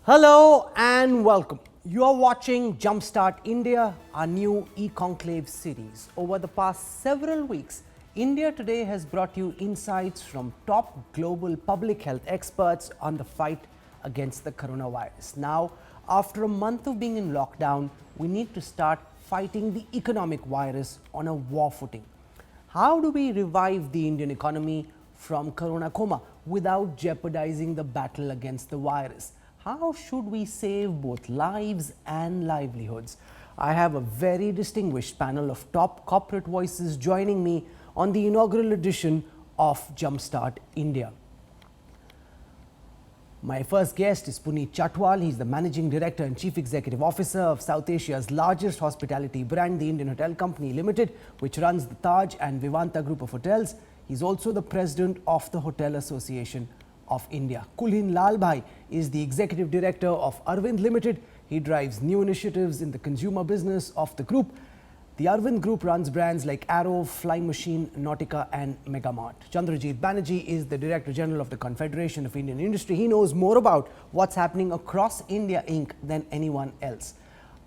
Hello and welcome. You are watching Jumpstart India, our new e-conclave series. Over the past several weeks, India Today has brought you insights from top global public health experts on the fight against the coronavirus. Now, after a month of being in lockdown, we need to start fighting the economic virus on a war footing. How do we revive the Indian economy from corona coma without jeopardizing the battle against the virus? How should we save both lives and livelihoods? I have a very distinguished panel of top corporate voices joining me on the inaugural edition of Jumpstart India. My first guest is Puneet Chatwal. He's the Managing Director and Chief Executive Officer of South Asia's largest hospitality brand, the Indian Hotel Company Limited, which runs the Taj and Vivanta Group of hotels. He's also the President of the Hotel Association of India. Kulhin Lalbhai is the Executive Director of Arvind Limited. He drives new initiatives in the consumer business of the group. The Arvind Group runs brands like Arrow, Flying Machine, Nautica and Megamart. Chandrajit Banerjee is the Director General of the Confederation of Indian Industry. He knows more about what's happening across India Inc. than anyone else.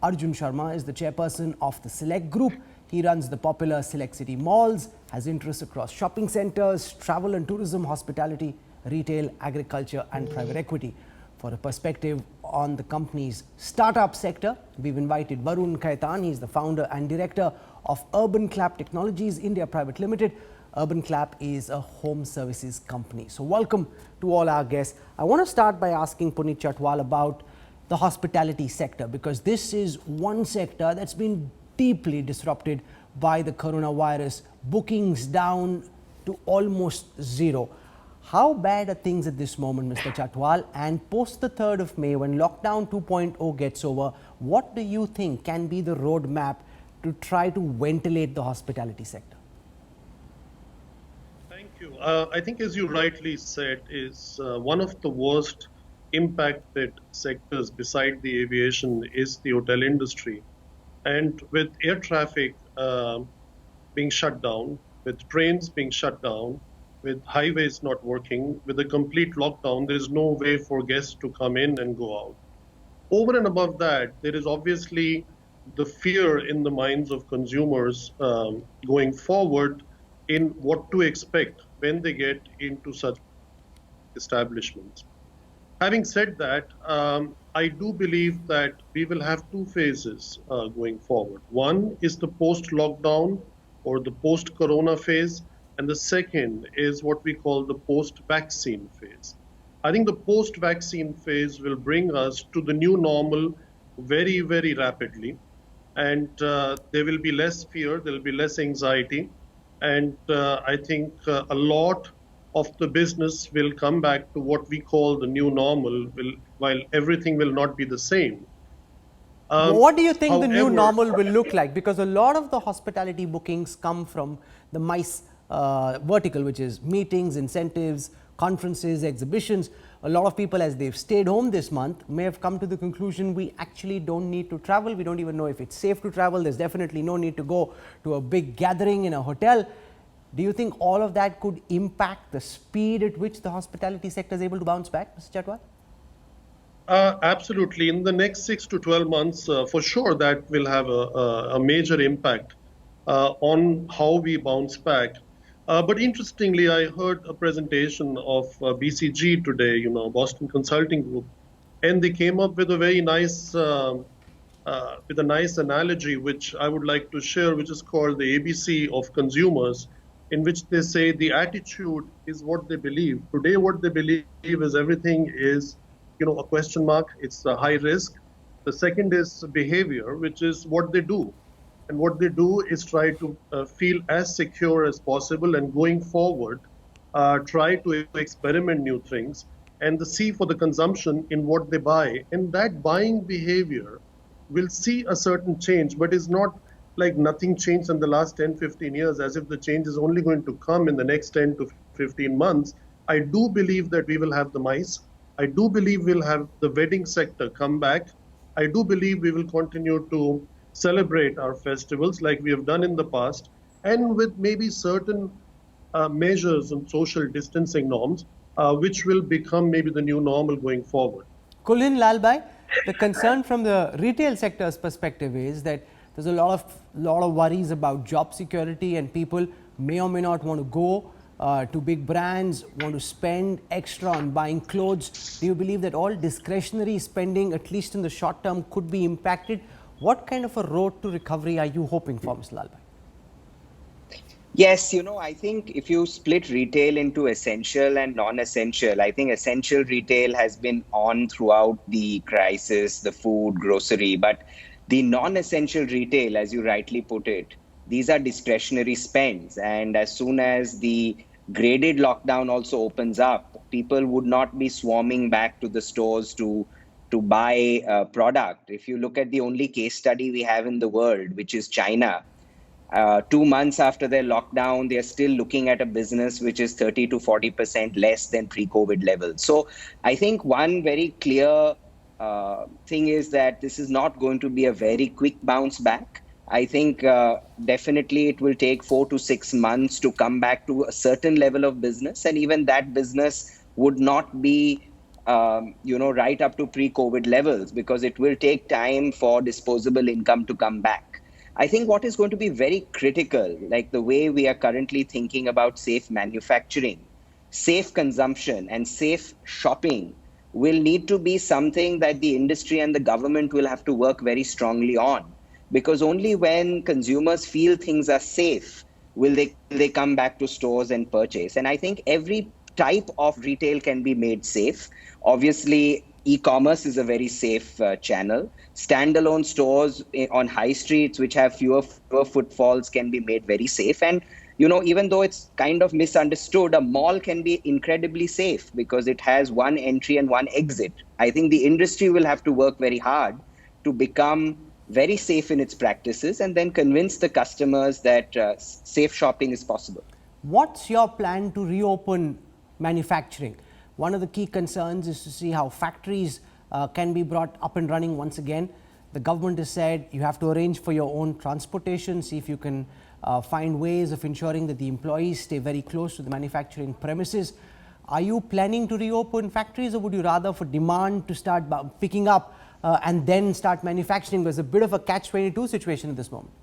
Arjun Sharma is the Chairperson of the Select Group. He runs the popular Select City Malls, has interests across shopping centres, travel and tourism, hospitality, retail, agriculture and private equity. For a perspective on the company's startup sector, we've invited Varun Khaitan. He's the founder and director of Urban Clap Technologies India Private Limited. Urban Clap is a home services company. So welcome to all our guests. I want to start by asking Puneet Chatwal about the hospitality sector, because this is one sector that's been deeply disrupted by the coronavirus. Bookings down to almost zero. How bad are things at this moment, Mr. Chatwal? And post the 3rd of May, when lockdown 2.0 gets over, what do you think can be the roadmap to try to ventilate the hospitality sector? Thank you. I think, as you rightly said, is one of the worst impacted sectors beside the aviation is the hotel industry. And with air traffic being shut down, with trains being shut down, with highways not working, with a complete lockdown, there is no way for guests to come in and go out. Over and above that, there is obviously the fear in the minds of consumers going forward in what to expect when they get into such establishments. Having said that, I do believe that we will have two phases going forward. One is the post-lockdown or the post-corona phase, and the second is what we call the post-vaccine phase. I think the post-vaccine phase will bring us to the new normal very, very rapidly. And there will be less fear, there will be less anxiety. And I think a lot of the business will come back to what we call the new normal, while everything will not be the same. What do you think the new normal will look like? Because a lot of the hospitality bookings come from the MICE vertical, which is meetings, incentives, conferences, exhibitions. A lot of people, as they've stayed home this month, may have come to the conclusion we actually don't need to travel. We don't even know if it's safe to travel. There's definitely no need to go to a big gathering in a hotel. Do you think all of that could impact the speed at which the hospitality sector is able to bounce back, Mr. Chatwal? Absolutely. In the next 6 to 12 months, for sure, that will have a major impact on how we bounce back. But interestingly, I heard a presentation of BCG today, Boston Consulting Group, and they came up with a very nice, analogy, which I would like to share, which is called the ABC of consumers, in which they say the attitude is what they believe. Today, what they believe is everything is, a question mark. It's a high risk. The second is behavior, which is what they do. And what they do is try to feel as secure as possible, and going forward, try to experiment new things and see for the consumption in what they buy. And that buying behavior will see a certain change, but is not like nothing changed in the last 10, 15 years, as if the change is only going to come in the next 10 to 15 months. I do believe that we will have the MICE. I do believe we'll have the wedding sector come back. I do believe we will continue to celebrate our festivals like we have done in the past, and with maybe certain measures and social distancing norms, which will become maybe the new normal going forward. Kulin Lalbhai, the concern from the retail sector's perspective is that there's a lot of worries about job security, and people may or may not want to go to big brands, want to spend extra on buying clothes. Do you believe that all discretionary spending, at least in the short term, could be impacted? What kind of a road to recovery are you hoping for, Mr. Lalbhai? Yes, I think if you split retail into essential and non-essential, I think essential retail has been on throughout the crisis, the food, grocery, but the non-essential retail, as you rightly put it, these are discretionary spends. And as soon as the graded lockdown also opens up, people would not be swarming back to the stores to buy a product. If you look at the only case study we have in the world, which is China, 2 months after their lockdown, they're still looking at a business which is 30 to 40% less than pre-COVID levels. So I think one very clear thing is that this is not going to be a very quick bounce back. I think definitely it will take 4 to 6 months to come back to a certain level of business. And even that business would not be right up to pre-COVID levels, because it will take time for disposable income to come back. I think what is going to be very critical, like the way we are currently thinking about safe manufacturing, safe consumption, and safe shopping, will need to be something that the industry and the government will have to work very strongly on. Because only when consumers feel things are safe will they come back to stores and purchase. And I think every type of retail can be made safe. Obviously, e-commerce is a very safe channel. Standalone stores on high streets, which have fewer footfalls, can be made very safe. And, even though it's kind of misunderstood, a mall can be incredibly safe because it has one entry and one exit. I think the industry will have to work very hard to become very safe in its practices and then convince the customers that safe shopping is possible. What's your plan to reopen manufacturing? One of the key concerns is to see how factories can be brought up and running once again. The government has said you have to arrange for your own transportation, see if you can find ways of ensuring that the employees stay very close to the manufacturing premises. Are you planning to reopen factories, or would you rather for demand to start picking up and then start manufacturing? There's a bit of a catch-22 situation at this moment.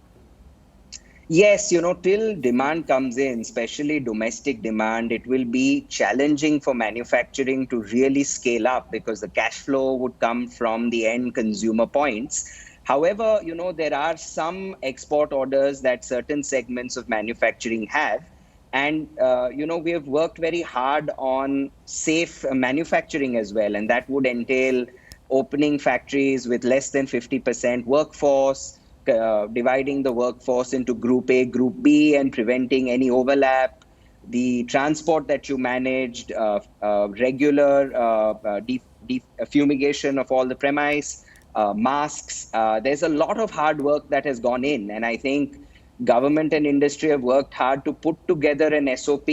Yes, till demand comes in, especially domestic demand, it will be challenging for manufacturing to really scale up because the cash flow would come from the end consumer points. However, there are some export orders that certain segments of manufacturing have. And, we have worked very hard on safe manufacturing as well. And that would entail opening factories with less than 50% workforce, dividing the workforce into Group A, Group B, and preventing any overlap. The transport that you managed, regular fumigation of all the premise, masks. There's a lot of hard work that has gone in. And I think government and industry have worked hard to put together an SOP.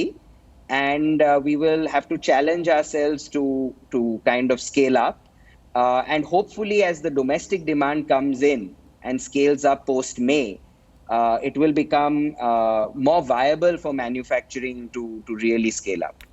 And we will have to challenge ourselves to kind of scale up. And hopefully, as the domestic demand comes in and scales up post-May, it will become more viable for manufacturing to really scale up.